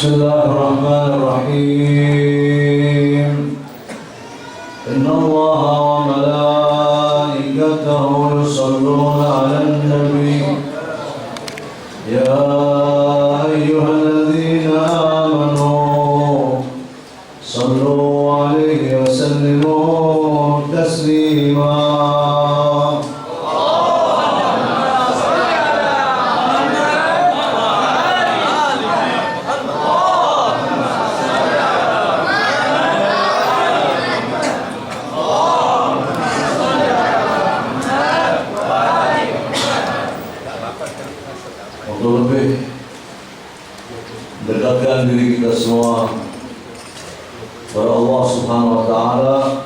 بسم الله الرحمن الرحيم إن الله وملائكته يصلون على النبي يا أيها الذين آمنوا صلوا عليه وسلموا تسليما lebih dekatkan diri kita semua kepada Allah Subhanahu wa Ta'ala,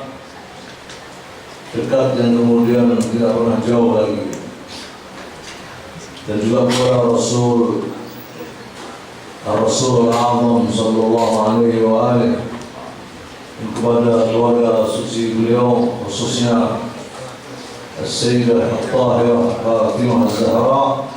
dekat yang kemudian tidak pernah jauh lagi, dan juga kepada Rasul Al-Azam sallallahu alaihi wa alihi, dan kepada keluarga suci beliau, khususnya As-Sayyidah Al-Tahirah Fatimah Az-Zahra.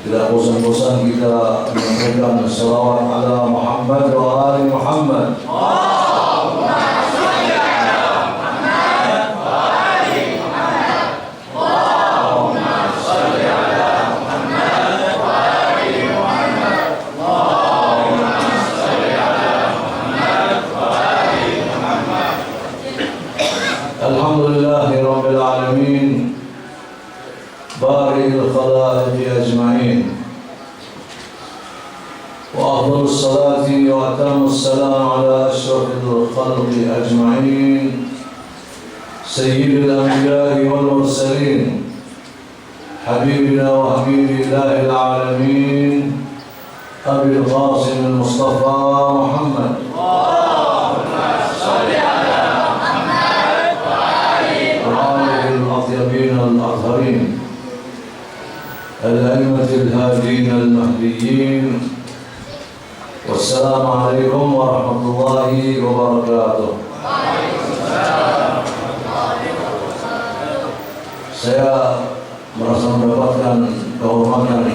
Tidak bosan-bosan kita menyampaikan salawat ala Muhammad wa ali Muhammad. Allahumma shalli ala Muhammad wa ali Muhammad. Allahumma shalli ala Muhammad wa ali Muhammad. Allahumma shalli ala Muhammad wa ali Muhammad. Alhamdulillahi rabbil alamin. بارئ الخلائق أجمعين وأفضل الصلاة وأتم السلام على أشرف الخلق أجمعين سيد الأنبياء والمرسلين حبيبنا وحبيب الله العالمين أبي القاسم المصطفى محمد. اللهم صل على محمد وآله الأطيبين الأطهرين الأئمة الهادين المهديين. والسلام عليكم ورحمة الله وبركاته. Saya merasa mendapatkan kehormatan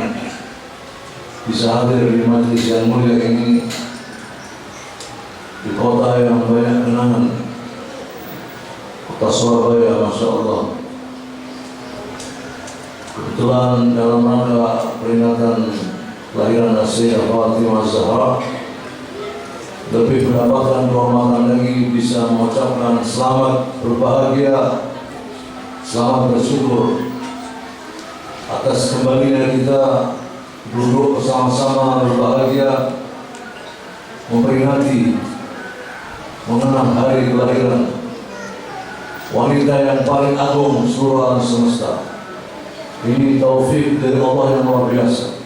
bisa hadir di majelis yang mulia ini di kota yang banyak kenangan, kota Surabaya, Masya Allah. Kebetulan dalam rangka peringatan kelahiran Sayyidah Fatimah Az-Zahra, lebih mendapatkan kehormatan lagi bisa mengucapkan selamat berbahagia, selamat bersyukur atas kembalinya kita duduk bersama-sama berbahagia memperingati mengenang hari kelahiran wanita yang paling agung seluruh alam semesta. Ini taufik dari Allah yang luar biasa.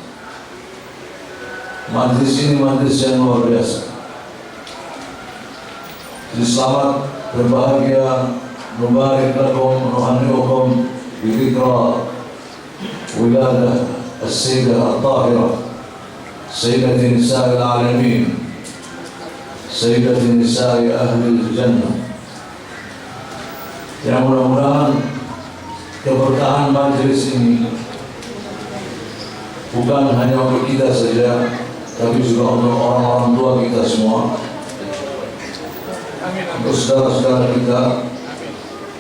Majlis ini majlis yang luar biasa. Jadi selamat berbahagia, mubarak lakum nuhanni'ukum bi dzikra wiladah As-Sayyidah Al-Tahirah Sayyidati Nisa'il Alamin Sayyidati Nisa'i Ahli Jannah. Yang mudah-mudahan keberkahan majelis ini bukan hanya untuk kita saja, tapi juga untuk orang-orang tua kita semua, untuk saudara-saudara kita,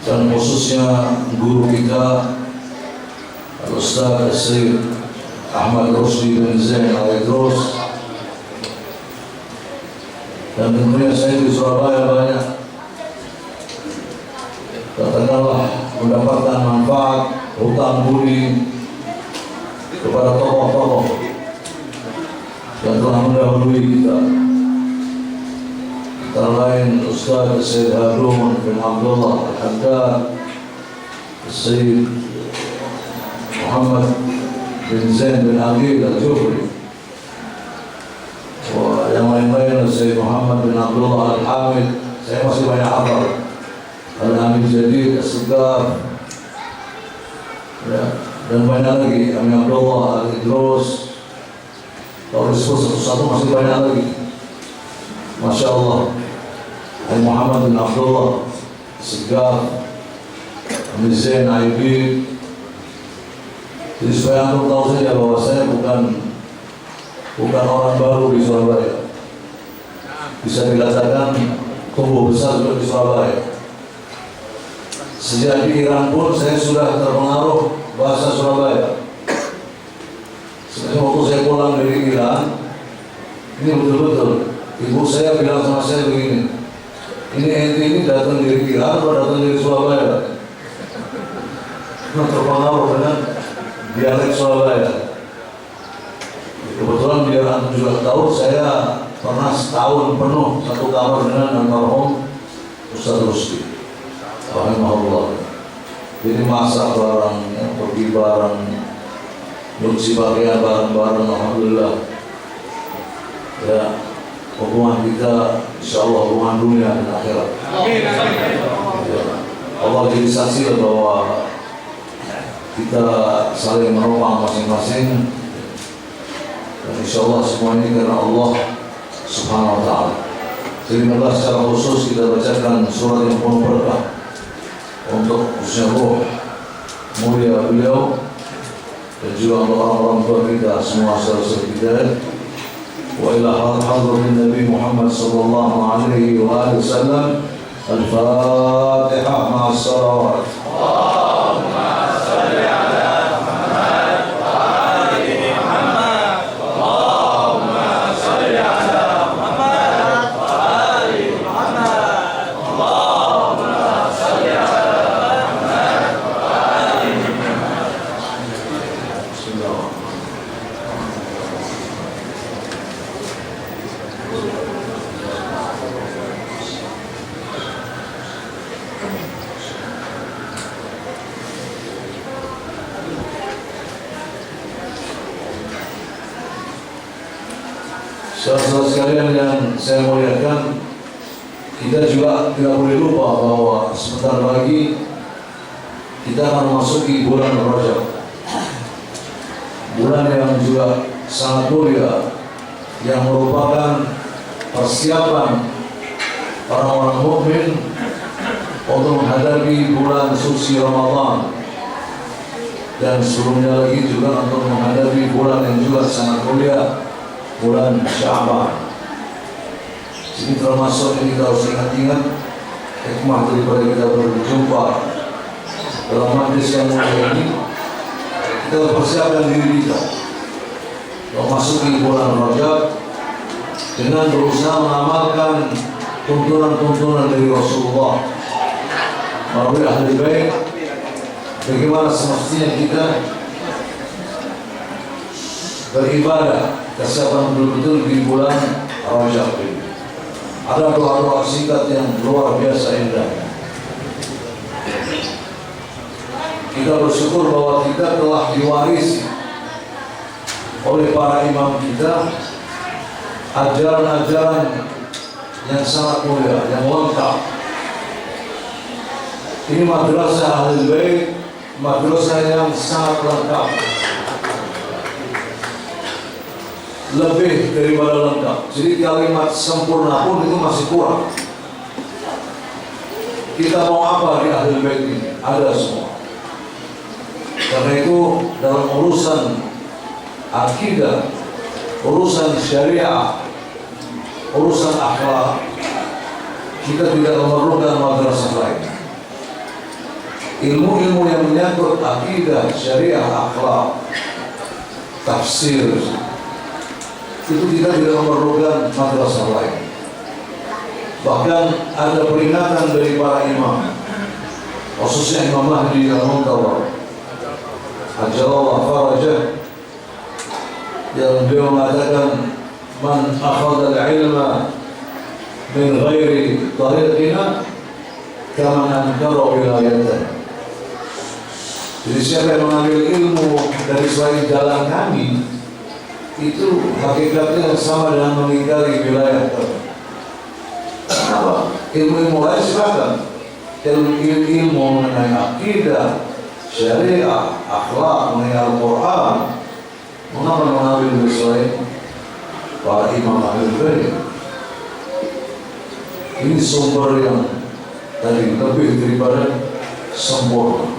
dan khususnya guru kita Al-Ustaz Syekh Ahmad Rusdi bin Zain Al-Idrus. Dan tentunya saya di Surabaya banyak, katakanlah, mendapatkan manfaat hutang budi kepada tokoh-tokoh yang telah mendahului kita, antara lain Ustaz Syed Harun bin Abdullah Al-Haddad, Syed Muhammad bin Zain bin Aqil Al-Jufri, yang lain-lain Syed Muhammad bin Abdullah Al-Hamid. Saya masih banyak hafal. Al-Amin Jadid, As-Segar, ya, dan banyak lagi. Amin Abdullah, Al-Idrus, kalau disebut satu-satu masih banyak lagi. Masya Allah. Muhammad bin Abdullah, Segar, Amin Zain, Aibid. Jadi supaya antum tahu saja bahwa saya bukan bukan orang baru di Surabaya. Bisa dikatakan tumbuh besar juga di Surabaya. Sejak di Iran pun saya sudah terpengaruh bahasa Surabaya. Sebenarnya waktu saya pulang dari Iran, ini betul-betul ibu saya bilang sama saya begini, ini ente ini datang dari Iran atau datang dari Surabaya? Karena terpengaruh dengan dialek Surabaya. Kebetulan biar antum juga tahu, saya pernah setahun penuh satu kamar dengan almarhum Ustaz Rusdi rahimahullah. Jadi masak bareng, ya, pergi bareng, nyuci pakaian bareng-bareng, alhamdulillah. Ya, hubungan kita insyaallah hubungan dunia dan akhirat. Ya, Allah jadi saksi bahwa kita saling menopang masing-masing, dan insyaallah semua ini karena Allah Subhanahu wa ta'ala. Jadi marilah secara khusus kita bacakan surat yang penuh berkah untuk khususnya ruh mulia beliau dan juga untuk orang-orang tua kita semua saudara-saudara kita. Wa ila hadratin Nabi Muhammad sallallahu alaihi wa alihi wasallam. Al-Fatihah ma'as salawat. Allahumma shalli ala Muhammad wa ali Muhammad. Allahumma shalli ala Muhammad wa ali Muhammad. Allahumma shalli ala saudara sekalian yang saya muliakan, kita juga tidak boleh lupa bahwa sebentar lagi kita akan memasuki bulan Rajab, bulan yang juga sangat mulia, yang merupakan persiapan orang-orang mukmin untuk menghadapi bulan suci Ramadan, dan sebelumnya lagi juga untuk menghadapi bulan yang juga sangat mulia, bulan Sya'ban. Ini termasuk yang kita harus ingat-ingat hikmah daripada kita berjumpa dalam majlis yang mulia ini. Kita persiapkan diri kita memasuki bulan Rajab dengan berusaha mengamalkan tuntunan-tuntunan dari Rasulullah melalui ahli bait, bagaimana semestinya kita beribadah, kesiapan betul-betul di bulan Rajab ini. Ada doa-doa singkat yang luar biasa indah. Kita bersyukur bahwa kita telah diwarisi oleh para imam kita ajaran-ajaran yang sangat mulia, yang lengkap. Ini madrasah Ahlul Bait, madrasah yang sangat lengkap, lebih daripada lengkap. Jadi kalimat sempurna pun itu masih kurang. Kita mau apa di Ahlul Bait ini? Ada semua. Karena itu dalam urusan akidah, urusan syariah, urusan akhlak, kita tidak memerlukan madrasah lain. Ilmu-ilmu yang menyangkut akidah, syariah, akhlak, tafsir, itu kita tidak memerlukan madrasah lain. Bahkan ada peringatan dari para imam, khususnya Imam Mahdi Al-Muntawar Ajalullah Farajah, yang beliau mengatakan, man akhadha al-ilma min ghairi tariqina kama ankara wilayatan. Jadi siapa yang mengambil ilmu dari selain jalan kami, itu hakikatnya sama dengan mengingkari wilayah kami. Kenapa? Ilmu-ilmu lain silakan, ilmu mengenai akidah, syariah, akhlak, mengenai Al-Quran, mengapa mengambil dari selain para imam Ahlul Bait? Ini sumber yang tadi lebih daripada sempurna.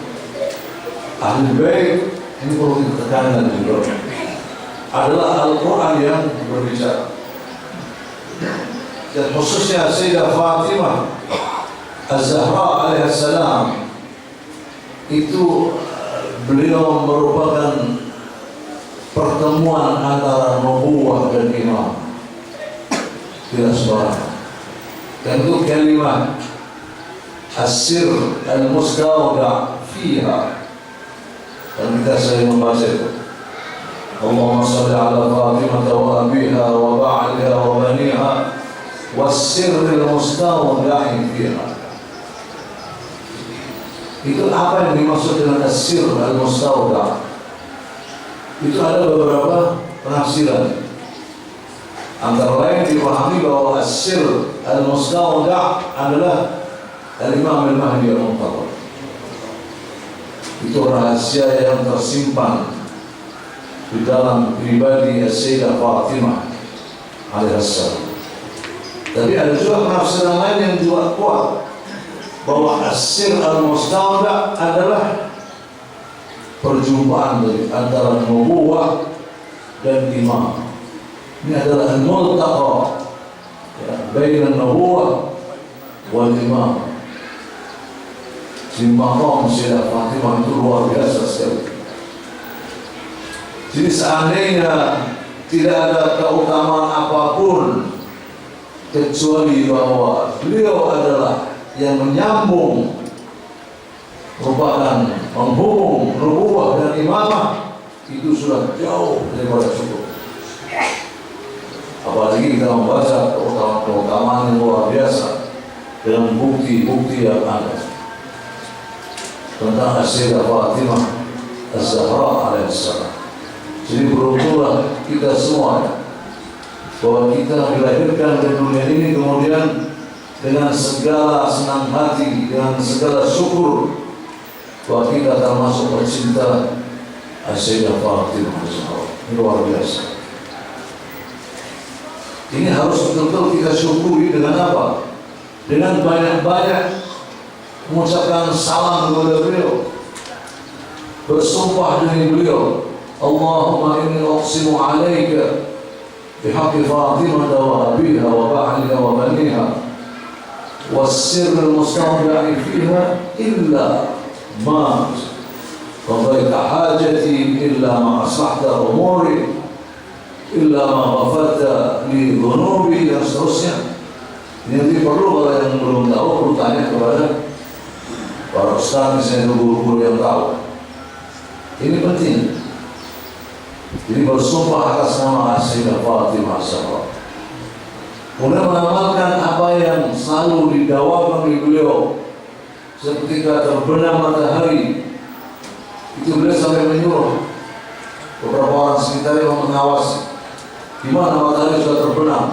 Ahlul Bait ini perlu ditekankan juga. adalah Al-Quran yang berbicara. Dan khususnya Sayyidah Fatimah Az-Zahra alaihissalam, itu beliau merupakan pertemuan antara nubuwah dan imam. Tidak sembarang. Dan itu kalimat As-Sir Al-Mustawda fiha. Dan kita sering membaca itu. Allahumma salli ala Fatimah wa abiha wa ba'liha wa baniha was-sirr al-mustawda'i fiha. Itu apa yang dimaksud dengan as-sirr al-mustawda'? Itu ada beberapa penafsiran. Antara lain dipahami bahwa as-sirr al-mustawda' adalah al-Imam al-Mahdi al-Muntadhar. Itu rahasia yang tersimpan di dalam pribadi Sayyidah Fatimah alaihissalam. Tapi ada juga penafsiran lain yang juga kuat bahwa as-sirr al-mustawda' adalah perjumpaan dari antara nubuwah dan imam. Ini adalah al-multaqa baina an-nubuwah wal imam. Di maqam Sayyidah Fatimah itu luar biasa sekali. Jadi seandainya tidak ada keutamaan apapun kecuali bahwa beliau adalah yang menyambung, merupakan penghubung nubuwah dan imamah, itu sudah jauh daripada cukup. Apalagi kita membaca keutamaan yang luar biasa dengan bukti-bukti yang ada tentang Sayyidah Fatimah Az-Zahra alaihissalam. Jadi beruntunglah kita semua bahwa kita dilahirkan di dunia ini, kemudian dengan segala senang hati, dengan segala syukur bahwa kita termasuk pecinta Sayyidah Fatimah Az-Zahra. Ini luar biasa. Ini harus betul-betul kita syukuri dengan apa? Dengan banyak-banyak mengucapkan salam kepada beliau, bersumpah dengan beliau, Allahumma inni uqsimu alaika bihaqqi Fatimah wa abiha wa ba'liha wa baniha was-sirr al-mustawda'i fiha illa ma qadayta hajati illa ma aslahta umuri illa ma ghafarta li dhunubi, dan seterusnya. Ini nanti perlu kalau yang belum tahu perlu tanya kepada para ustaz, misalnya guru-guru yang tahu. Ini penting. Jadi bersumpah atas nama Sayyidah Fatimah Az-Zahra, kemudian mengamalkan apa yang selalu didawakan oleh beliau. Seketika terbenam matahari, itu beliau sampai menyuruh beberapa orang sekitar yang mengawasi di mana matahari sudah terbenam.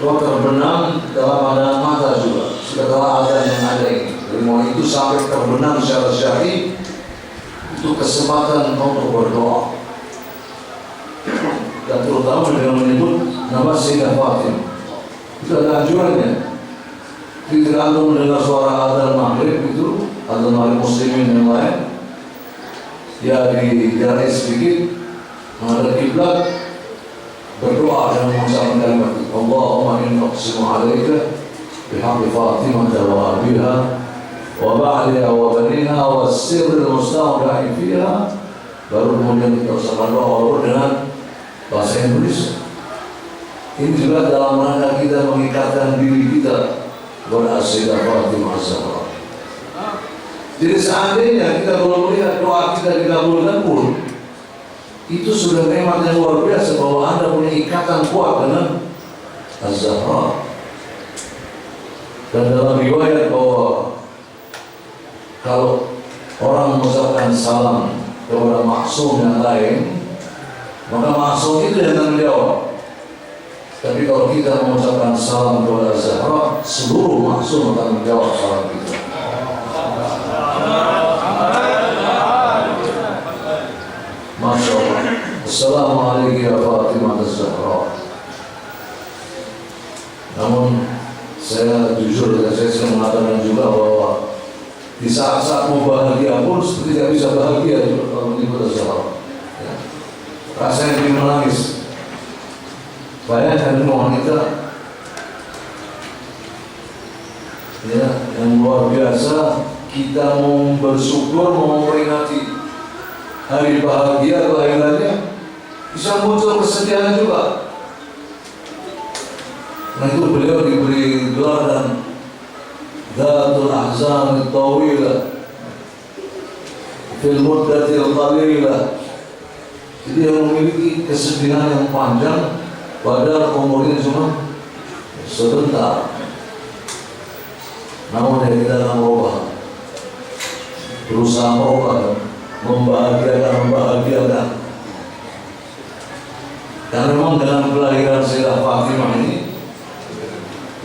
Kalau terbenam dalam keadaan mata juga, setelah ada yang ada ini. Dari mulai itu sampai terbenam secara syar'i, itu kesempatan untuk berdoa. Dan terutama dengan menyebut nama Sayyidah Fatimah. Itu ada anjurannya. Ketika antum mendengar suara adzan maghrib itu, adzan maghrib muslimin yang lain, ya dijarai sedikit menghadap kiblat, berdoa dengan mengucapkan kalimat Allahumma inni uqsimu alaika bihaqqi Fatimah wa abiha wa ba'liha wa baniha was-sirr al-mustawda'i fiha. Baru kemudian kita ucapkan doa walaupun dengan bahasa Indonesia. Ini juga dalam rangka kita mengikatkan diri kita kepada Sayyidah Fatimah Az-Zahra. Jadi seandainya kita belum melihat doa kita dikabulkan pun, itu sudah nikmat yang luar biasa bahwa Anda punya ikatan kuat dengan Az-Zahra. Dan dalam riwayat bahwa kalau orang mengucapkan salam kepada maksum yang lain, maka maksum itu yang tanggung jawab. Tapi kalau kita mengucapkan salam kepada Az-Zahra, seluruh maksum tanggung jawab salam kita. Masya Allah. Assalamualaikum ya Fatimah Az-Zahra. Namun saya jujur, saya mengatakan juga bahwa di saat-saat mau bahagia pun seperti tidak bisa bahagia juga kalau menyebut Az-Zahra. Ya. rasanya ingin menangis. Bayangkan wanita ya, yang luar biasa. Kita mau bersyukur, mau memperingati hari bahagia kelahirannya, bisa muncul kesedihan juga. Nah itu beliau diberi gelar dan Dhatul Ahzan Tawilah Fil Muddatil Qalilah. Jadi yang memiliki kesedihan yang panjang padahal umurnya cuma sebentar, namun dia tidak akan berubah, berusaha merubah, membahagiakan. Karena memang dengan kelahiran Sayyidah Fatimah ini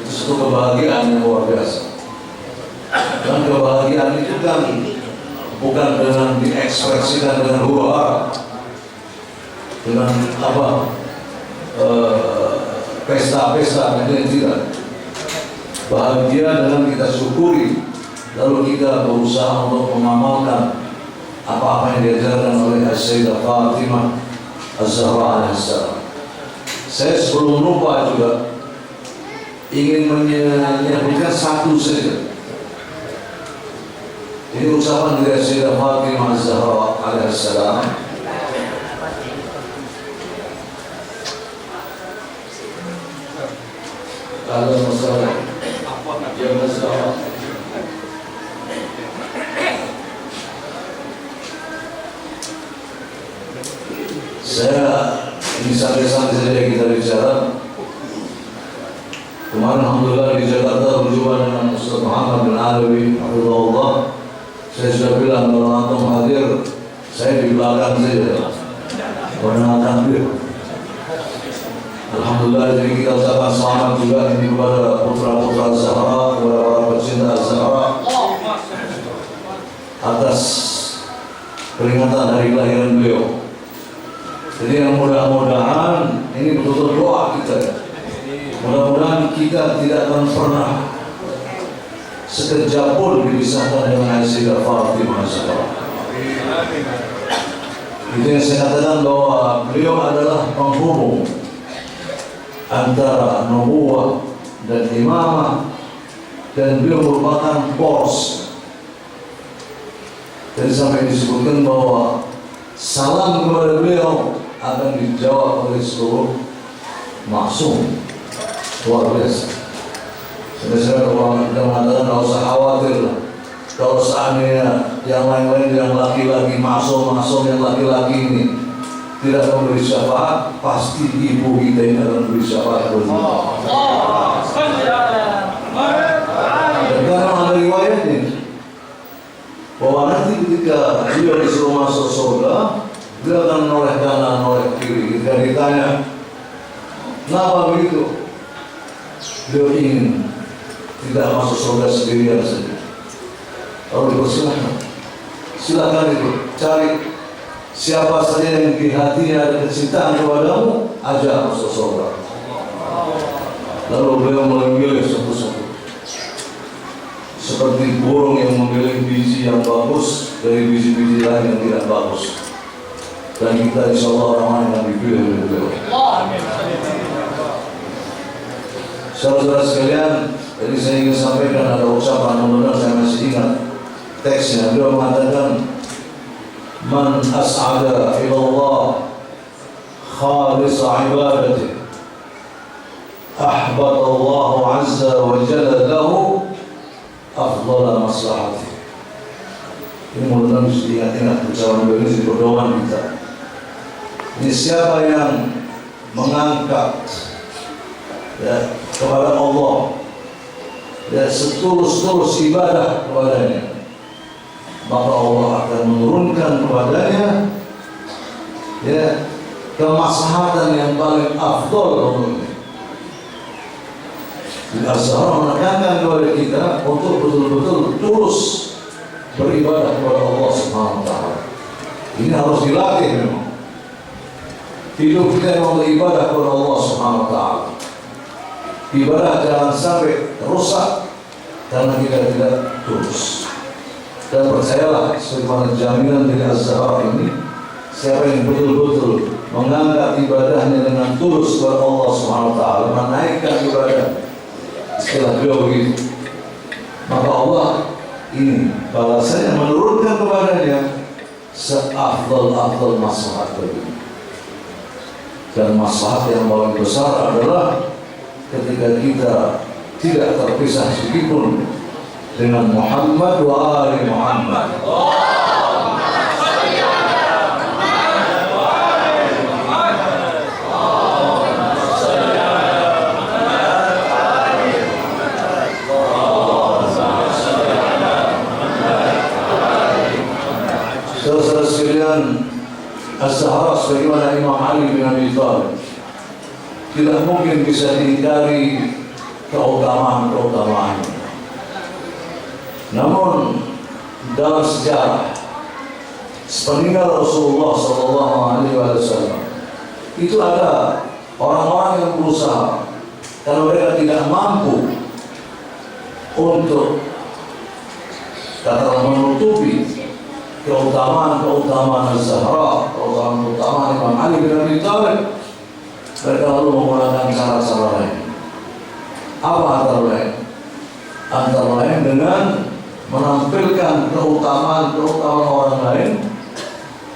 itu satu kebahagiaan yang luar biasa. Dan kebahagiaan itu kan bukan dengan diekspresikan dengan hura, dengan apa pesta-pesta, ini tidak. Bahagia dengan kita syukuri, lalu kita berusaha untuk mengamalkan apa-apa yang diajarkan oleh Sayyidah Fatimah Az-Zahra alaihissalam. Saya sebelum lupa juga ingin menyebutkan satu saja. Ini ucapan dari Sayyidah Fatimah Az-Zahra alaihissalam. Kalau masalah yang masalah saya ini sampai-sampai saja kita bicara. Kemarin alhamdulillah di Jakarta berjumpa dengan Ustaz Muhammad bin Alawi Hafizahullah. Saya sudah bilang kalau antum hadir, saya di belakang saja mendengarkan dia. Alhamdulillah, jadi kita ucapkan selamat juga ini kepada putra-putra Zahra, kepada para pecinta Zahra atas peringatan hari kelahiran beliau. Jadi yang mudah-mudahan ini betul-betul doa kita ya. Mudah-mudahan kita tidak akan pernah sekejap pun dipisahkan dengan Sayyidah Fatimah Az-Zahra. Itu yang saya katakan bahwa beliau adalah penghubung antara nubuwah dan imamah, dan beliau merupakan pos. Jadi sampai disebutkan bahwa salam kepada beliau akan dijawab oleh seluruh maksum. Luar biasa. Sebenarnya orang yang mengatakan tidak usah khawatir lah. Kalau seandainya yang lain-lain yang laki-laki maksum yang laki-laki ini tidak memberi syafaat, pasti ibu kita ini akan memberi syafaat kepada kita. Dan karena ada riwayatnya bahwa nanti ketika beliau disuruh masuk surga, beliau akan noleh kanan, noleh kiri. Ketika ditanya, kenapa begitu? Beliau ingin tidak masuk surga sendirian saja. Lalu dipersilahkan, silakan itu cari siapa saja yang di hatinya ada kecintaan kepadamu, ajak masuk surga. Lalu beliau memilih satu-satu, seperti burung yang memilih biji yang bagus dari biji-biji lain yang tidak bagus. Dan kita insya Allah orang yang dipilih oleh beliau. Saudara-saudara sekalian, jadi saya ingin sampaikan ada ucapan, mudah-mudahan saya masih ingat teksnya. Beliau mengatakan, man as'ada ila Allah khalis ibadati ahbata Allah azza wa jalla lahu afdala maslahati. Ini mudah-mudahan mesti ingat-ingat ucapan beliau ini di pedoman kita. Ini siapa yang mengangkat ya, kepada Allah ya, setulus-tulus ibadah kepadanya, maka Allah akan menurunkan kepadanya ya kemaslahatan yang paling afdol untuknya. Az-Zahra menekankan kepada kita untuk betul-betul tulus beribadah kepada Allah Subhanahu wa taala. Ini harus dilatih memang. Hidup kita memang beribadah kepada Allah Subhanahu wa taala. Ibadah jangan sampai rusak karena kita tidak tulus. Dan percayalah, sebagaimana jaminan dari Az-Zahra ini, siapa yang betul-betul mengangkat ibadahnya dengan tulus kepada Allah Subhanahu wa taala, menaikkan ibadah. Setelah beliau begitu, maka Allah ini balasannya menurunkan kepadanya seafdal maslahat bagi. Dan maslahat yang paling besar adalah ketika kita tidak terpisah sedikitpun dengan Muhammad wa ali Muhammad. Saudara sekalian, Az-Zahra sebagaimana Imam Ali bin Abi Thalib tidak mungkin bisa dihindari keutamaan-keutamaannya. Namun dalam sejarah sepeninggal Rasulullah SAW itu ada orang-orang yang berusaha karena mereka tidak mampu untuk katakanlah menutupi keutamaan Az-Zahra, keutamaan Imam Ali bin Abi Thalib. Mereka lalu menggunakan cara-cara lain. Apa antara lain? Antara lain dengan menampilkan keutamaan orang lain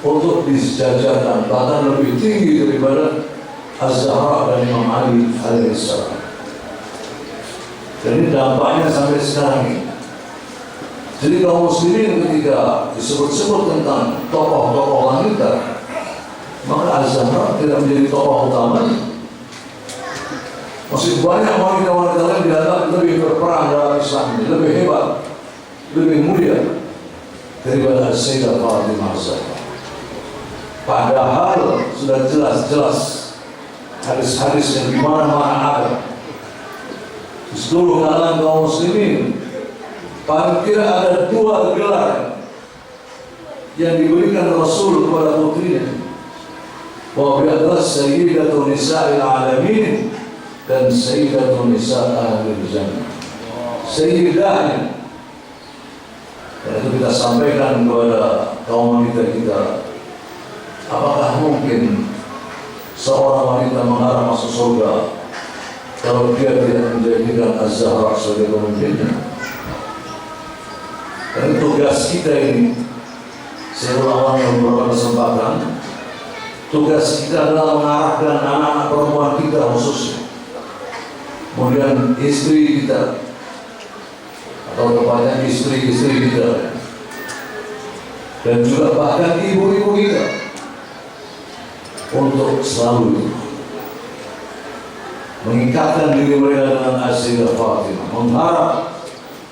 untuk disejajarkan, bahkan lebih tinggi daripada Az-Zahra dan Imam Ali alaihissalam. Jadi dampaknya sampai sekarang ini. Jadi kaum muslimin ketika disebut-sebut tentang tokoh-tokoh wanita, maka Az-Zahra tidak menjadi tokoh utama. Masih banyak wanita-wanita lain dianggap lebih berperan dalam Islam ini, lebih hebat, lebih mulia daripada Sayyidah Fatimah Az-Zahra. Padahal sudah jelas-jelas hadis-hadis yang di mana-mana ada di seluruh kalangan kaum muslimin. Paling tidak ada 2 gelar yang diberikan Rasul kepada putrinya, bahwa dia adalah Sayyidatun Nisa'il Alamin dan Sayyidatun Nisa' Ahlil Jannah. Sayyidahnya. Dan itu kita sampaikan kepada kaum wanita kita, apakah mungkin seorang wanita mengharap masuk surga kalau dia tidak menjadikan Az-Zahra sebagai pemimpinnya? Dan tugas kita ini, saya ulang-ulang beberapa kesempatan, tugas kita adalah mengarahkan anak-anak perempuan kita khususnya, kemudian istri kita, atau tepatnya istri-istri kita, dan juga bahkan ibu-ibu kita, untuk selalu mengikatkan diri mereka dengan Sayyidah Fatimah, mengharap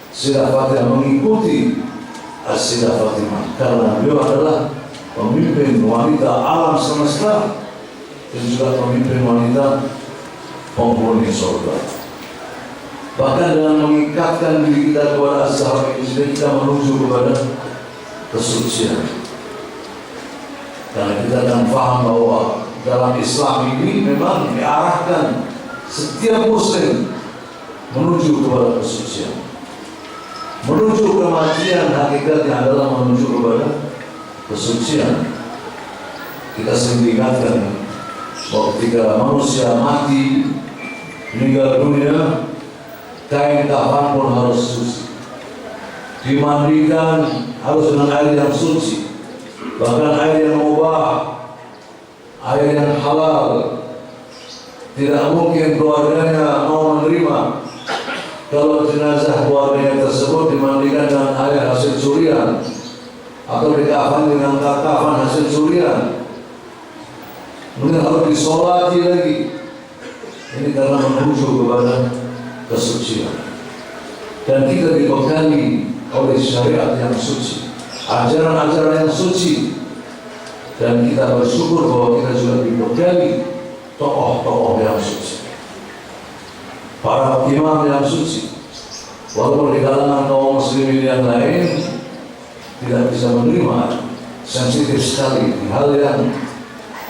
Sayyidah Fatimah mengikuti Sayyidah Fatimah, karena beliau adalah pemimpin wanita alam semesta dan juga pemimpin wanita penghuni surga. Bahkan dengan mengikatkan diri kita kepada Az-Zahra ini, kita menuju kepada kesucian. Karena kita akan paham bahwa dalam Islam ini memang diarahkan setiap muslim menuju kepada kesucian, menuju kematian. Hakikatnya adalah menuju kepada kesucian. Kita sering diingatkan bahwa ketika manusia mati, meninggal dunia, kain kafan pun harus suci, dimandikan harus dengan air yang suci, bahkan air yang mubah, air yang halal. Tidak mungkin keluarganya mau menerima kalau jenazah keluarganya tersebut dimandikan dengan air hasil curian atau dikafan dengan kafan hasil curian, kemudian harus disolati lagi. Ini karena menuju kepada kesucian. Dan kita dibekali oleh syariat yang suci, ajaran-ajaran yang suci, dan kita bersyukur bahwa kita juga dibekali tokoh-tokoh yang suci, para imam yang suci. Walaupun di kalangan kaum muslimin yang lain tidak bisa menerima, sensitif sekali hal yang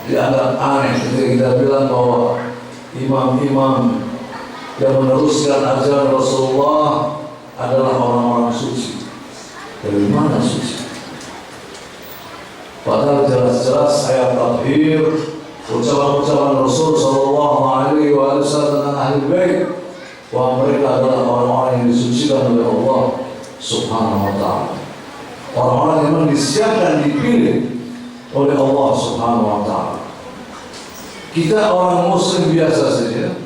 dianggap aneh ketika kita bilang bahwa imam-imam yang meneruskan ajaran Rasulullah adalah orang-orang suci. Dari mana suci? Padahal jelas-jelas ayat tathhir ucapan-ucapan Rasul Sallallahu Alaihi Wasallam tentang ahli bait, bahwa mereka adalah orang-orang yang disucikan oleh Allah Subhanahu Wa Taala, orang-orang yang memang disiapkan, dipilih oleh Allah Subhanahu Wa Taala. Kita orang Muslim biasa saja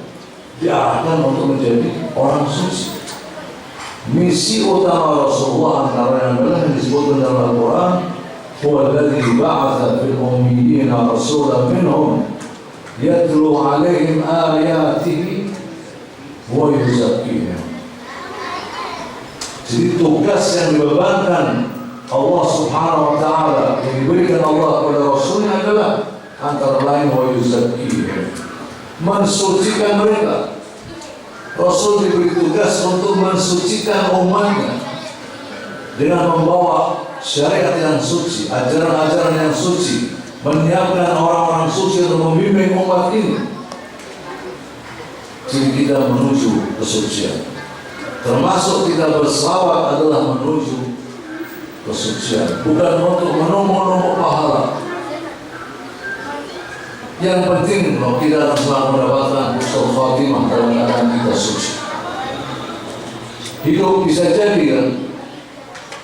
diarahkan untuk menjadi orang suci. Misi utama Rasulullah antara yang disebutkan dalam Al-Quran, huwa alladzi ba'atha fil ummiyina rasulan minhum yatlu 'alaihim ayatihi wa yuzakkihim. Jadi tugas yang dibebankan Allah Subhanahu Wa Taala yang diberikan Allah kepada Rasulnya adalah antara lain wa yuzakkihim, mensucikan mereka. Rasul diberi tugas untuk mensucikan umatnya dengan membawa syariat yang suci, ajaran-ajaran yang suci, menyiapkan orang-orang suci untuk membimbing umat ini. Jadi kita menuju kesucian, termasuk kita bersalawat adalah menuju kesucian, bukan untuk menumpuk-numpuk pahala. Yang penting kalau kita akan selalu mendapatkan husnul khatimah dalam keadaan kita suci. Hidup bisa jadi kan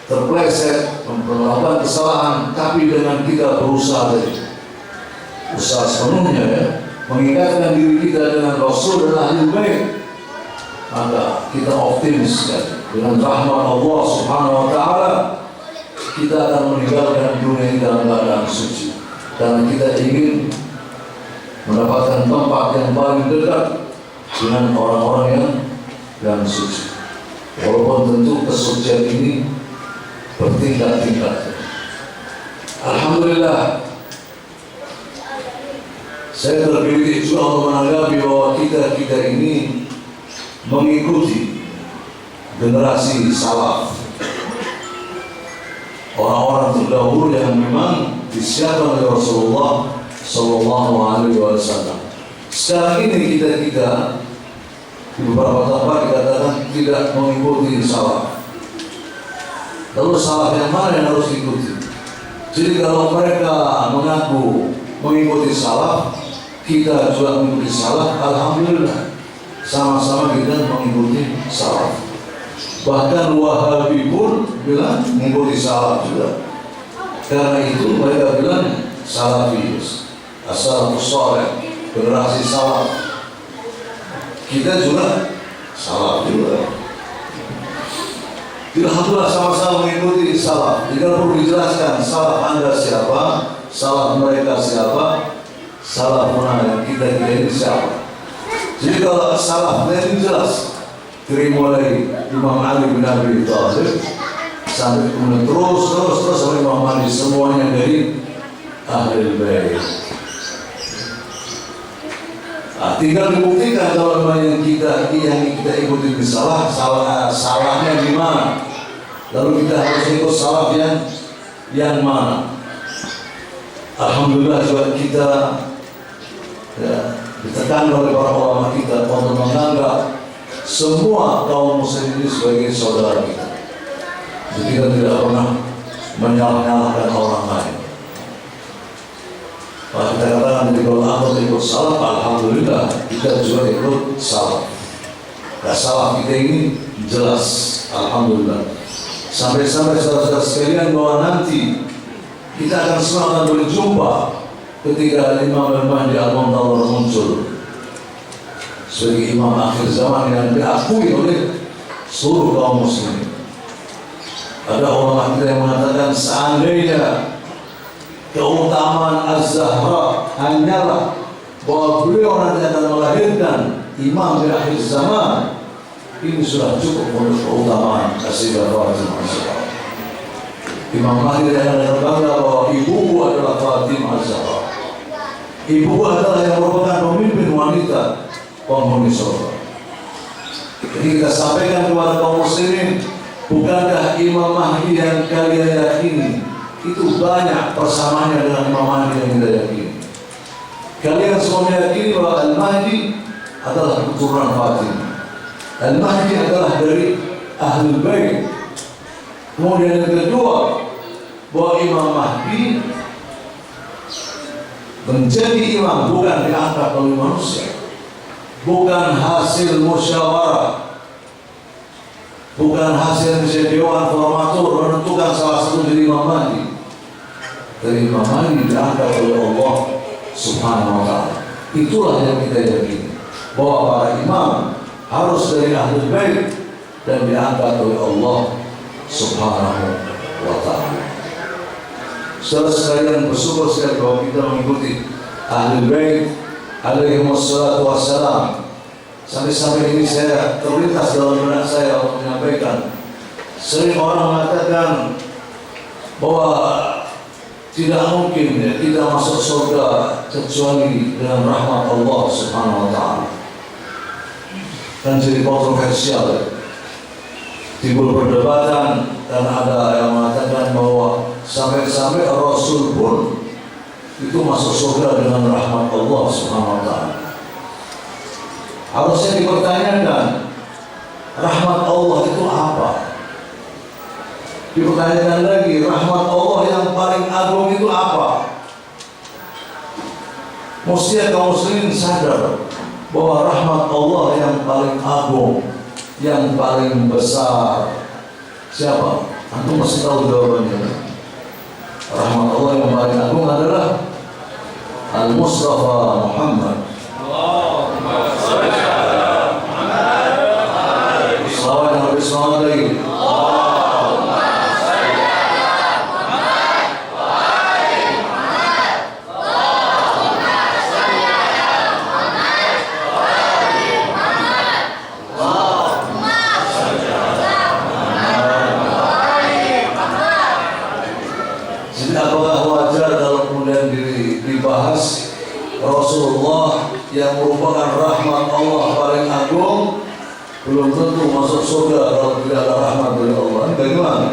terpleset, melakukan kesalahan, tapi dengan kita berusaha usaha sepenuhnya ya, mengingatkan diri kita dengan Rasul dan ahli bait, maka kita optimis kan, dengan rahmat Allah Subhanahu Wa Taala kita akan meninggalkan dunia ini dalam keadaan suci, karena kita ingin mendapatkan tempat yang paling dekat dengan orang-orang yang suci. Walaupun tentu kesucian ini bertingkat-tingkat. Alhamdulillah, saya terpilih juga untuk menanggapi bahwa kita ini mengikuti generasi salaf, orang-orang terdahulu yang memang disiapkan oleh Rasulullah Sallallahu Alaihi Wasallam. Sekarang ini kita di beberapa tempat dikatakan tidak mengikuti salaf. Lalu salaf yang mana yang harus diikuti? Jadi kalau mereka mengaku mengikuti salaf, kita juga mengikuti salaf. Alhamdulillah, sama-sama kita mengikuti salaf. Bahkan Wahabi pun bilang mengikuti salaf juga. Karena itu mereka bilang salafiyus, as-salafus saleh, generasi salaf. Kita juga salaf juga. Alhamdulillah sama-sama mengikuti salaf. Jika perlu dijelaskan salaf Anda siapa, salaf mereka siapa, salaf mana kita ini siapa. Jadi kalau salaf ini jelas, dari mulai Imam Ali bin Abi Thalib sampai kemudian terus sampai Imam Ali, semuanya dari ahli bait. Tinggal dibuktikan kalau yang kita ikuti di salahnya di mana. Lalu kita harus ikut salaf yang mana. Alhamdulillah juga kita ditekan oleh para ulama kita untuk menganggap semua kaum muslim ini sebagai saudara kita. Jadi kita tidak pernah menyalahkan orang lain. Kalau kita katakan jadi kalau aku ikut salaf, alhamdulillah kita juga ikut salaf. Nah, salaf kita ini jelas, alhamdulillah. Sampai-sampai saudara-saudara sekalian bahwa nanti kita akan semua akan berjumpa ketika Imam Al-Mahdi Al-Muntadhar muncul sebagai imam akhir zaman yang diakui oleh seluruh kaum muslimin. Ada ulama kita yang mengatakan seandainya keutamaan Az-Zahra hanyalah bahwa beliau nanti akan melahirkan imam di akhir zaman, ini sudah cukup untuk keutamaan Sayyidah Fatimah Az-Zahra. Imam Mahdi yang berbangga bahwa ibuku adalah Fatimah Az-Zahra. Ibu adalah yang merupakan pemimpin wanita penghuni surga. Jadi kita sampaikan kepada kaum muslimin, bukankah Imam Mahdi yang kalian yakini itu banyak persamaannya dengan Imam Mahdi yang kita yakini? Kalian semua meyakini bahwa Al-Mahdi adalah keturunan Fatimah. Al-Mahdi adalah dari Ahlul Bait. Kemudian yang kedua, bahwa Imam Mahdi Menjadi imam bukan diangkat oleh manusia, bukan hasil musyawarah, bukan hasil dewan formatur menentukan salah satu jadi imam mahdi. Dari imam mahdi diangkat oleh Allah Subhanahu wa ta'ala. Itulah yang kita yakini, bahwa para imam harus dari Ahlul Bait dan diangkat oleh Allah Subhanahu wa ta'ala. Saudara sekalian, bersyukur sekali bahwa kita mengikuti Ahlul Bait alaihi wassalatu wassalam. Sampai-sampai ini saya terlintas dalam benak saya untuk menyampaikan, sering orang mengatakan bahwa tidak mungkin ya, kita masuk surga kecuali dengan rahmat Allah Subhanahu wa ta'ala. Dan jadi kontroversial ya. Timbul perdebatan karena ada yang mengatakan bahwa sampai-sampai Rasul pun itu masuk surga dengan rahmat Allah Subhanahu wa ta'ala. Harusnya dipertanyakan, rahmat Allah itu apa? Dipertanyakan lagi, rahmat Allah yang paling agung itu apa? Mesti kaum muslimin sadar bahwa rahmat Allah yang paling agung, yang paling besar siapa? Antum masih tahu jawabannya. Rahmat Allah yang paling agung adalah Al-Mustafa Muhammad. Salawat yang lebih semangat lagi. Dibahas Rasulullah yang merupakan rahmat Allah paling agung belum tentu masuk surga kalau tidak ada rahmat dari Allah. Ini bagaimana?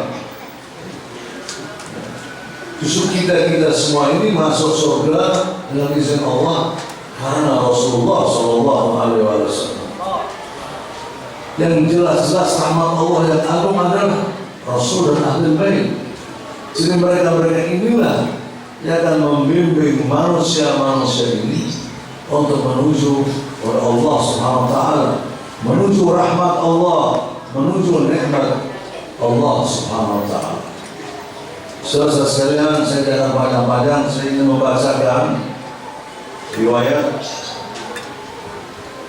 Justru kita semua ini masuk surga dengan izin Allah karena Rasulullah Shallallahu Alaihi Wasallam. Yang jelas-jelas rahmat Allah yang agung adalah Rasul dan Ahlul Bait. Jadi mereka inilah yang akan membimbing manusia-manusia ini untuk menuju kepada Allah Subhanahu wa ta'ala, menuju rahmat Allah, menuju nikmat Allah Subhanahu wa ta'ala. Saudara sekalian, saya tidak panjang-panjang, saya ingin membacakan riwayat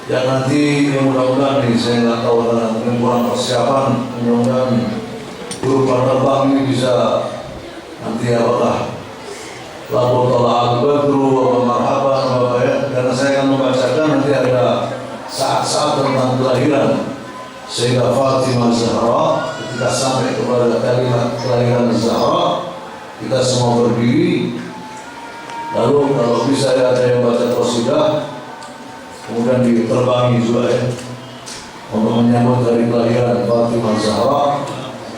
yang nanti mudah-mudahan nih, saya nggak tahu karena mungkin kurang persiapan, mudah-mudahan guru penerbang ini bisa nanti apakah Lalu tala'al badru wa marhaban wa bayat, karena saya akan membacakan nanti ada saat-saat tentang kelahiran Sayyidah Fatimah Zahra. Ketika sampai kepada kalimat kelahiran Zahra, kita semua berdiri. Lalu kalau bisa ada yang baca qasidah, kemudian diterbangi juga ya, untuk menyambut dari kelahiran Fatimah Zahra.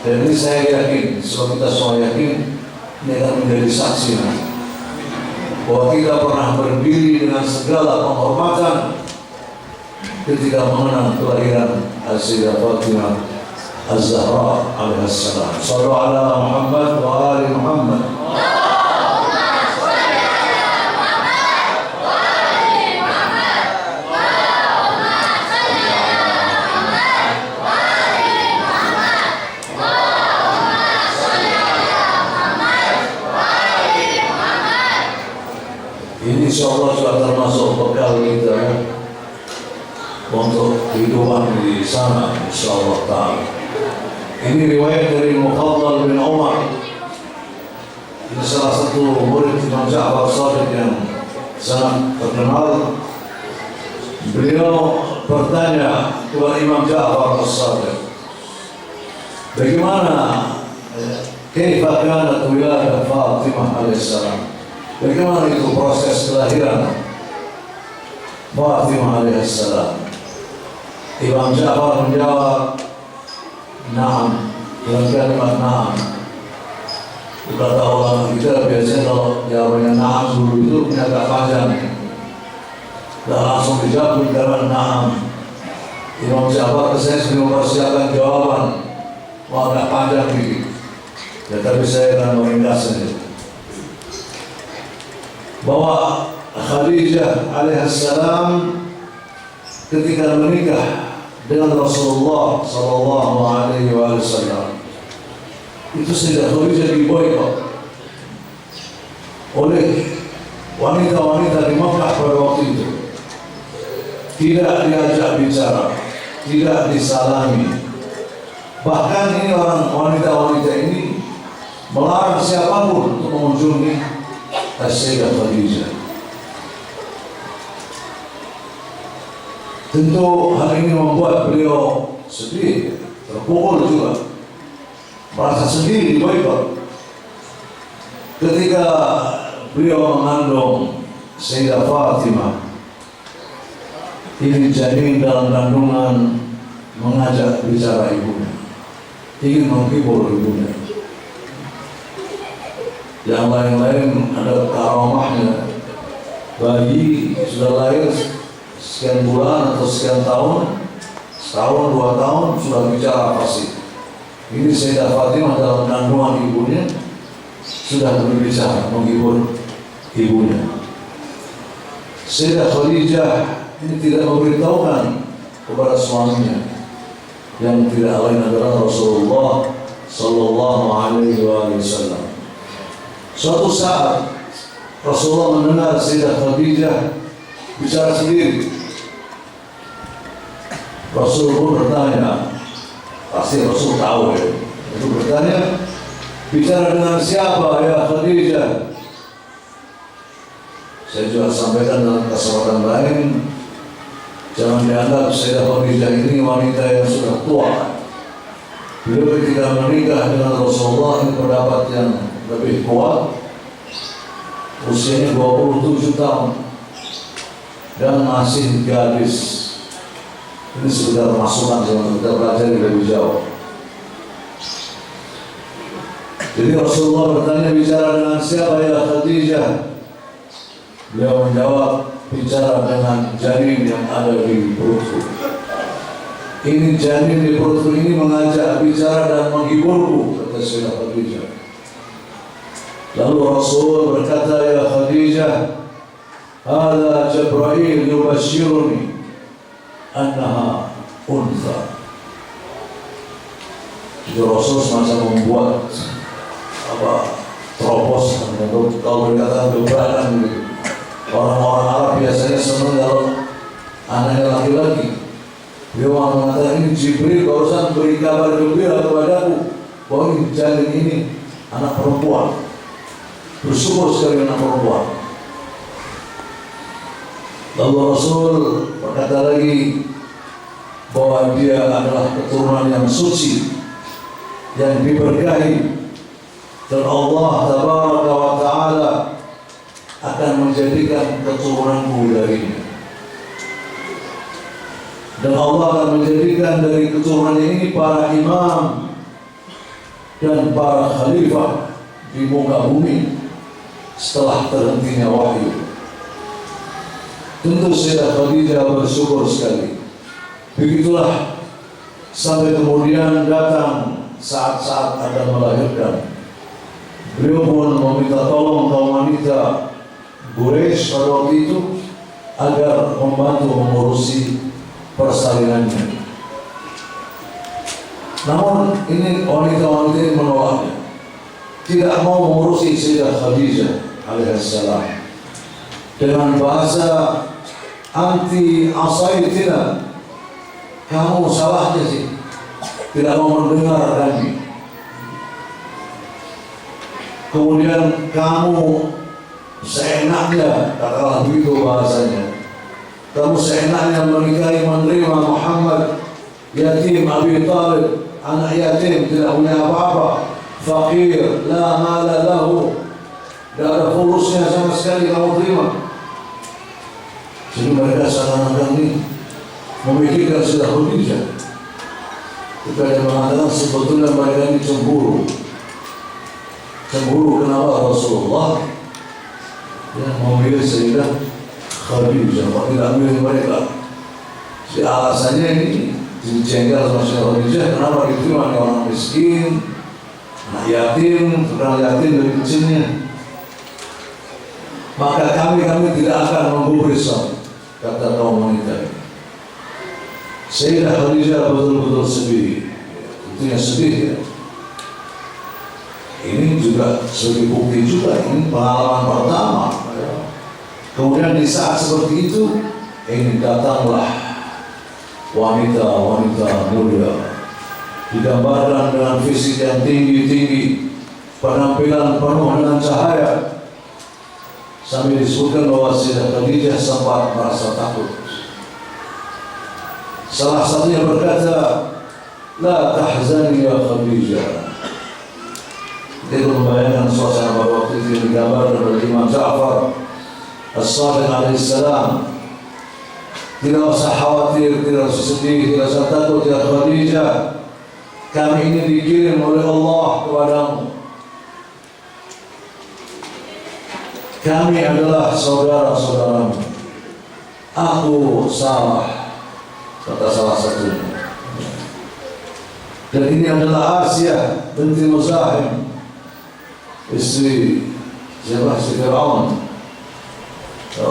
Dan ini saya yakin, sebab kita semua yakin, ini akan menjadi saksi nanti bahwa kita pernah berdiri dengan segala penghormatan ketika mengenang kelahiran Sayyidah Fatimah Az-Zahra alaihissalam. Shallu ala Muhammad wa ali Muhammad. Ini insyaallah sudah termasuk bekal kita ya, untuk kehidupan di sana insyaallah ta'ala. Ini riwayat dari Mufaddal bin Umar. Ini salah satu murid Imam Ja'far Shadiq yang sangat terkenal. Beliau bertanya kepada Imam Ja'far Shadiq, bagaimana kaifa kanat wiladah Fatimah alaihissalam? Bagaimana itu proses kelahiran Fatimah alaihissalam? Imam Ja'far menjawab, na'am, dengan kalimat na'am. Kata orang kita biasanya kalau jawabannya na'am dulu itu agak panjang, dan langsung dijawab dengan na'am. Imam Ja'far saya sudah mempersiapkan jawaban, agak panjang dikit. Ya, tapi saya akan meringkasnya. Bahwa Khadijah alaihissalam ketika menikah dengan Rasulullah sallallahu alaihi wasallam, itu Sayyidah Khadijah diboikot oleh wanita-wanita di Makkah pada waktu itu. Tidak diajak bicara, tidak disalami. Bahkan ini wanita-wanita ini melarang siapapun untuk mengunjungi Sayyidah Khadijah. Tentu hal ini membuat beliau sedih, terpukul juga, merasa sedih diboikot. Ketika beliau mengandung Sayyidah Fatimah, ini janin dalam kandungan mengajak bicara ibunya, ingin menghibur ibunya. Yang lain-lain ada karamahnya, bayi sudah lahir sekian bulan atau sekian tahun, setahun, 2 tahun sudah bicara pasti. Ini Sayyidah Fatimah dalam kandungan ibunya sudah berbicara, menghibur ibunya. Sayyidah Khadijah ini tidak memberitahukan kepada suaminya yang tidak lain adalah Rasulullah sallallahu alaihi wasallam. Suatu saat Rasulullah mendengar Sayyidah Khadijah bicara sendiri. Rasul pun bertanya, pasti Rasul tahu ya. Itu bertanya, bicara dengan siapa ya Khadijah? Saya juga sampaikan dalam kesempatan lain, jangan dianggap Sayyidah Khadijah ini wanita yang sudah tua. Beliau ketika menikah dengan Rasulullah ini pendapat yang lebih kuat, usianya 27 tahun dan masih gadis. Ini sekedar masukan yang kita pelajari lebih jauh. Jadi Rasulullah bertanya, bicara dengan siapa ya Khadijah? Beliau menjawab, bicara dengan janin yang ada di perutku. Ini janin di perutku ini mengajak bicara dan menghiburku, kata Sayyidah Khadijah. Lalu Rasul berkata, ya Khadijah, hadza Jibril yubashshiruni annaha untha. Jadi Rasul semacam membuat terobosan untuk kalau berkata gebrakan gitu. Orang-orang Arab biasanya senang kalau anaknya laki-laki. Dia mengatakan, ini Jibril barusan beri kabar gembira kepadaku bahwa ini janin ini anak perempuan. Bersyukur sekali anak perempuan. Lalu Rasul berkata lagi bahwa dia adalah keturunan yang suci, yang diberkahi, dan Allah Tabaraka wa Ta'ala akan menjadikan keturunanku darinya. Dan Allah akan menjadikan dari keturunan ini para imam dan para khalifah di muka bumi setelah terhentinya wahyu. Tentu Sayyidah Khadijah bersyukur sekali. Begitulah sampai kemudian datang saat-saat akan melahirkan. Beliau pun meminta tolong kaum wanita Quraisy pada waktu itu agar membantu mengurusi persalinannya. Namun ini wanita-wanita ini menolaknya, tidak mau mengurusi Sayyidah Khadijah alaihissalam dengan bahasa anti asaitina. Kamu salahnya sih, tidak mau mendengar kami. Kemudian kamu seenaknya, katakanlah begitu bahasanya, kamu seenaknya menikahi menerima Muhammad yatim Abi Talib, anak yatim, tidak punya apa-apa, fakir, la mala lahu, tidak ada fulusnya sama sekali kamu terima. Jadi mereka seakan-akan ini memikirkan Sayyidah Khadijah. Kita mengatakan sebetulnya mereka ini cemburu. Cemburu kenapa Rasulullah yang memilih Sayyidah Khadijah, kok tidak memilih mereka? Si alasannya ini dijengkel sama Sayyidah Khadijah, kenapa diterima oleh orang miskin, anak yatim, orang yatim dari kecilnya. maka kami tidak akan menggubris, kata kaum wanita. Sayyidah Khadijah betul-betul sedih, tentunya sedih ya. Ini juga sebagai bukti juga, ini pengalaman pertama. Kemudian di saat seperti itu, ini datanglah wanita-wanita mulia, digambarkan dengan fisik yang tinggi-tinggi, penampilan penuh dengan cahaya, sambil disebutkan bahwa Sayyidah Khadijah sempat merasa takut. Salah satunya berkata, "La tahzani ya Khadijah." Kita membayangkan suasana pada waktu itu digambarkan oleh Imam Ja'far As-Sadiq alaihissalam. Tidak usah khawatir, tidak usah sedih, tidak usah takut ya Khadijah. Kami ini dikirim oleh Allah kepadamu. Kami adalah saudara-saudaramu. Aku salah, kata salah satunya. Dan ini adalah Asia binti Muzahim, istri siapa? Istri Fir'aun.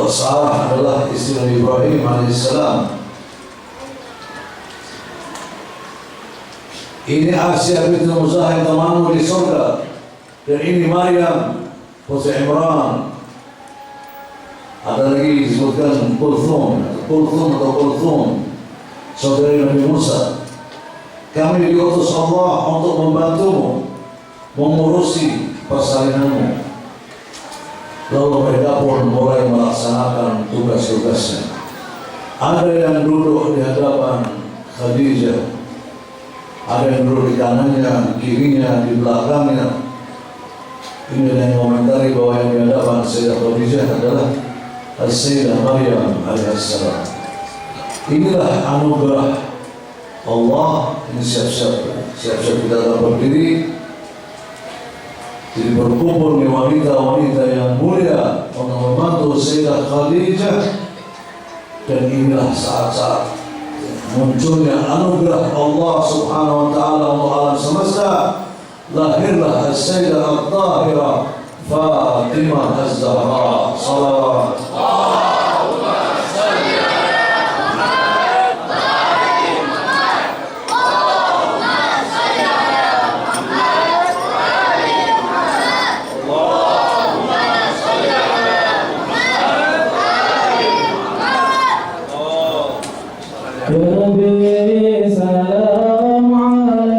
Sarah adalah istri Ibrahim alaihissalam. Ini Asia binti Muzahim, temanmu di surga. Dan ini Maryam putri Imran. Ada lagi disebutkan Kulthum atau Kulthum, saudari Nabi Musa. Kami diutus Allah untuk membantumu mengurusi persalinanmu. Lalu mereka pun mulai melaksanakan tugas-tugasnya. Ada yang duduk di hadapan Khadijah, ada yang duduk di kanannya, di kirinya, di belakangnya. Ini yang komentari bahwa yang di hadapan Sayyidah Khadijah adalah Sayyidah Maryam alaihissalam. Inilah anugerah Allah. Ini siap-siap kita akan berdiri. Jadi berkumpul nih wanita-wanita yang mulia untuk membantu Sayyidah Khadijah. Dan inilah saat-saat munculnya anugerah Allah subhanahu wa ta'ala untuk alam semesta. Lahirlah Sayyidah Al-Tahirah Fatimah Az-Zahra. Salawat. Salam alaika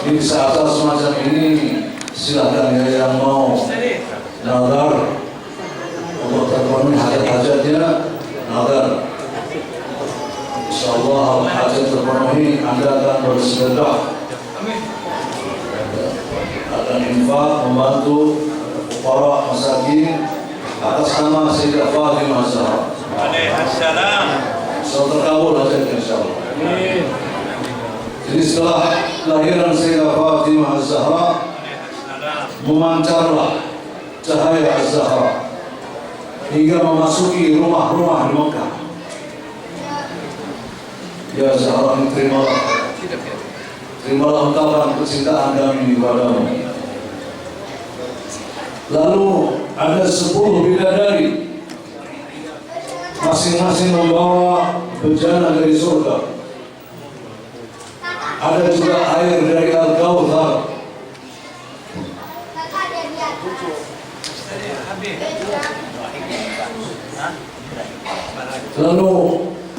Di saat semacam ini silakan ya yang mau nazar untuk terpenuhi hajat-hajatnya, nazar. Insyaallah hajat terpenuhi, Anda akan bersedekah, akan infak membantu para masakin atas nama Sayyidah Fatimah Az-Zahra alaihissalam. Semoga terkabul hajatnya insyaallah. Jadi setelah lahiran Sayyidah Fatimah Az-Zahra, memancarlah cahaya Az-Zahra hingga memasuki rumah-rumah di Mekah. Ya Zahra, terimalah ungkapan kecintaan kami kepadamu. Lalu ada 10 bidadari, masing-masing membawa bejana dari surga. Ada juga air dari Al-Kautsar. Lalu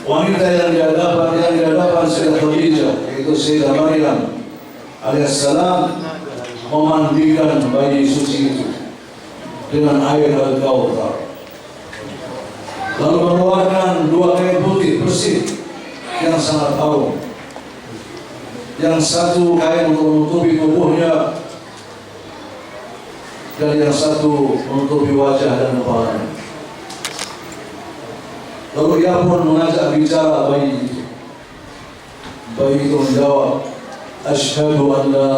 wanita yang di hadapan Sayyidah Khadijah, yaitu Sayyidah Maryam alaihissalam, memandikan bayi suci itu dengan air Al-Kautsar. Lalu mengeluarkan 2 kain putih bersih yang sangat harum. Yang satu kain untuk menutupi tubuhnya, dan yang satu menutupi wajah dan kepalanya. Lalu ia pun mengajak bicara bayi itu. Bayi itu menjawab, Asyhadu an la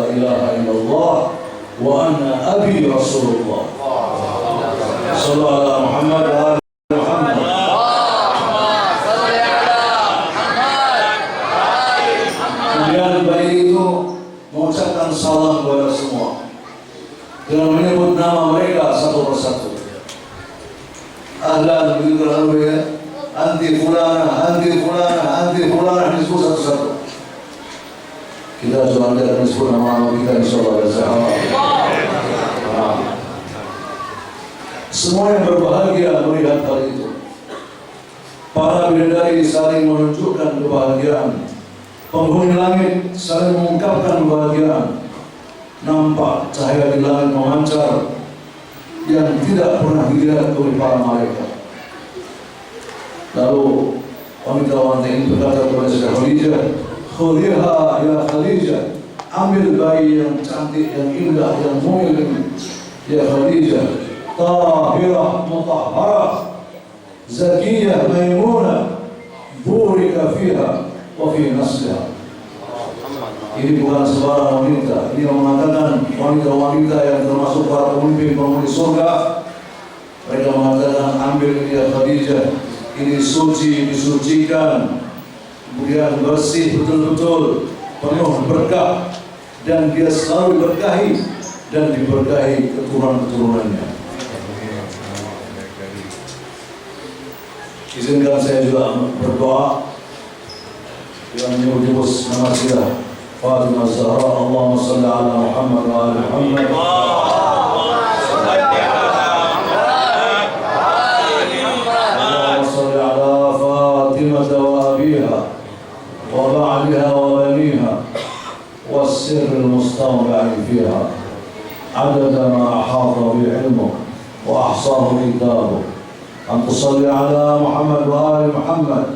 ilaha illallah wa anna abi Rasulullah. Sallallahu alaihi Muhammad wa ali Muhammad. Kemudian bayi itu mengucapkan salam kepada semua dengan menyebut nama mereka satu persatu. Ahlan, begitu lalu ya, anti fulana, anti fulana, anti fulana, disebut satu-satu. Kita coba lihat disebut nama-nama kita, insyaallah ya sahabat. Semua yang berbahagia melihat hal itu. Para bidadari saling menunjukkan kebahagiaan. Penghuni langit saling mengungkapkan kebahagiaan. Nampak cahaya di langit memancar yang tidak pernah dilihat oleh para malaikat. Lalu wanita-wanita ini berkata kepada Sayyidah Khadijah, "Khudhiha ya Khadijah, ambil bayi yang cantik, yang indah, yang mungil ini, ya Khadijah, tahirah, mutahharah, zakiyah, maimunah, burika fiha wa fi nasliha." Ini bukan sembarang wanita. Ini yang mengatakan wanita-wanita yang termasuk para pemimpin-pemimpin surga. Mereka mengatakan, ambil ini ya Khadijah, ini suci, disucikan, kemudian bersih betul-betul, penuh berkah, dan dia selalu berkahi dan diberkahi keturunan-keturunannya. Izinkan saya juga berdoa dengan menyebut nama kita Fatimah Az-Zahra. Allahumma salli ala Muhammad wa ali Muhammad. Allahumma salli ala Fatimah wa abiha wa ba'liha wa baniha wa sirr al-mustawda'i fiha adada ma ahata bi ilmuk wa ahsahu kitabuk. An tusalli ala Muhammad wa ali Muhammad.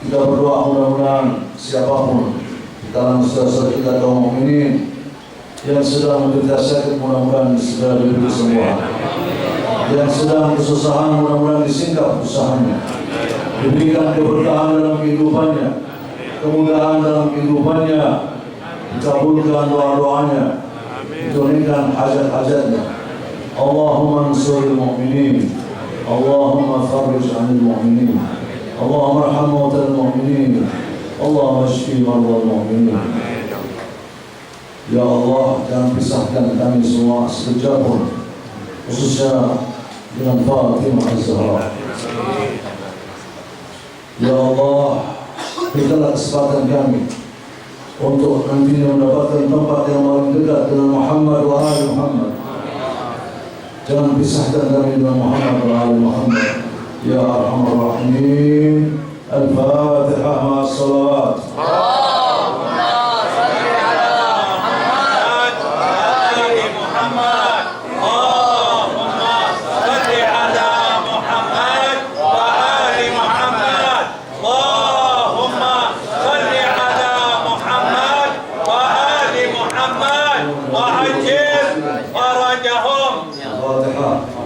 Kita berdoa mudah-mudahan siapapun dalam saudara kita kaum mukminin yang sedang menderita sakit, mudah-mudahan segera diberi kesembuhan. Yang sedang kesusahan, mudah-mudahan disingkap usahanya. Diberikan keberkahan dalam kehidupannya, kemudahan dalam kehidupannya, dikabulkan doa-doanya, ditunaikan hajat-hajatnya. Allahumma ansuril mu'minin, Allahumma farrij 'anil mu'minin, Allahumma arham mautal mu'minin, Allahumma shfi mardal mu'minin. Ya Allah, jangan pisahkan kami semua sekejap pun, khususnya dengan Fatimah Az-Zahra. Ya Allah, berikanlah kesempatan kami untuk nantinya mendapatkan tempat yang paling dekat dengan Muhammad wa ali Muhammad. Jangan pisahkan kami dengan Muhammad wa ali Muhammad. Ya Arhamar Rahimin. Al-Fatihah ma'as salawat. Allahumma salli ala الفاتحة.